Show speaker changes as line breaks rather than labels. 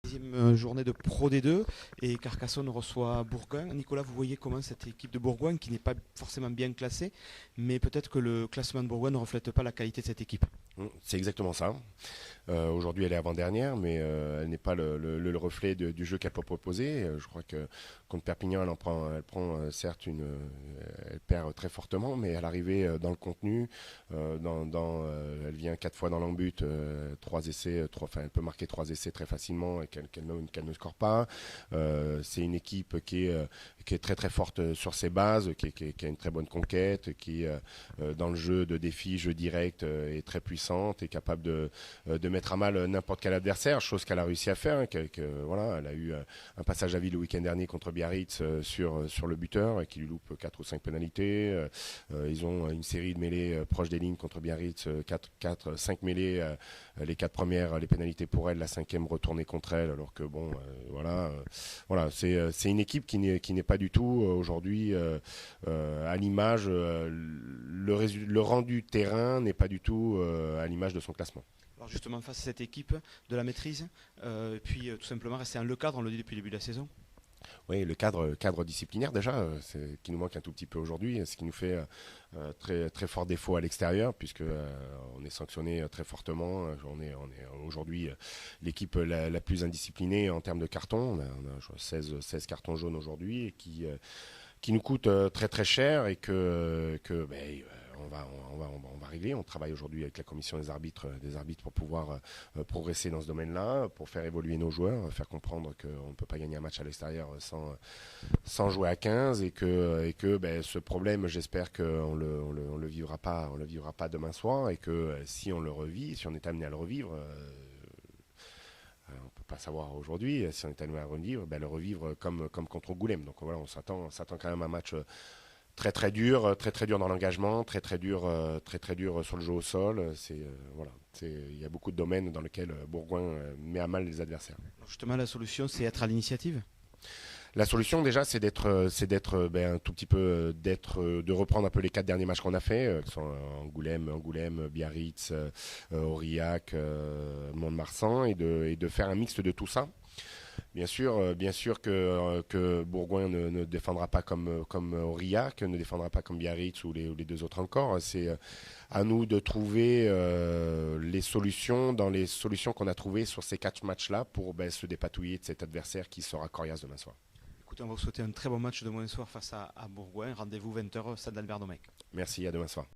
Deuxième journée de Pro D2 et Carcassonne reçoit Bourgoin. Nicolas, vous voyez comment cette équipe de Bourgoin, qui n'est pas forcément bien classée, mais peut-être que le classement de Bourgoin ne reflète pas la qualité de cette équipe.
C'est exactement ça. Aujourd'hui, elle est avant-dernière, mais elle n'est pas le reflet du jeu qu'elle peut proposer. Je crois que contre Perpignan, elle prend certes elle perd très fortement, mais à l'arrivée dans le contenu, elle vient 4 fois dans l'embut, 3 essais, elle peut marquer 3 essais très facilement et qu'elle ne score pas. C'est une équipe qui est très très forte sur ses bases, qui a une très bonne conquête, qui dans le jeu de défi, jeu direct, est très puissante et capable de mettre à mal n'importe quel adversaire, chose qu'elle a réussi à faire. Voilà, elle a eu un passage à vide le week-end dernier contre Biarritz sur le buteur et qui lui loupe 4 ou 5 pénalités. Ils ont une série de mêlées proches des lignes contre Biarritz, 5 mêlées, les 4 premières, les pénalités pour elle, la 5e retournée contre elle, alors que bon, voilà, c'est une équipe qui n'est pas du tout aujourd'hui à l'image, le rendu terrain n'est pas du tout à l'image de son classement.
Alors justement, face à cette équipe, de la maîtrise, puis tout simplement rester dans le cadre, on le dit depuis le début de la saison.
Oui, le cadre disciplinaire déjà, qui nous manque un tout petit peu aujourd'hui, ce qui nous fait très, très fort défaut à l'extérieur, puisque on est sanctionné très fortement. On est aujourd'hui l'équipe la plus indisciplinée en termes de cartons. On a 16 cartons jaunes aujourd'hui et qui nous coûte très très cher et que on va régler. On travaille aujourd'hui avec la commission des arbitres pour pouvoir progresser dans ce domaine-là, pour faire évoluer nos joueurs, faire comprendre qu'on ne peut pas gagner un match à l'extérieur sans jouer à 15 et que ce problème, j'espère qu'on le vivra pas demain soir et que si on le revit, si on est amené à le revivre, on ne peut pas savoir aujourd'hui, si on est amené à le revivre comme contre Angoulême. Donc voilà, on s'attend quand même à un match très dur dans l'engagement, très dur sur le jeu au sol. Il y a beaucoup de domaines dans lesquels Bourgoin met à mal les adversaires.
Alors justement, la solution, c'est être à l'initiative.
La solution déjà, c'est d'être un tout petit peu de reprendre un peu les 4 derniers matchs qu'on a fait, qui sont Angoulême, Biarritz, Aurillac, Mont-de-Marsan, et de faire un mixte de tout ça. Bien sûr que Bourgoin ne défendra pas comme Aurillac, ne défendra pas comme Biarritz ou les 2 autres encore. C'est à nous de trouver les solutions dans les solutions qu'on a trouvées sur ces 4 matchs-là pour se dépatouiller de cet adversaire qui sera coriace demain soir.
Écoutez, on va vous souhaiter un très bon match demain soir face à Bourgoin. Rendez-vous 20h, Stade d'Albert Domecq.
Merci, à demain soir.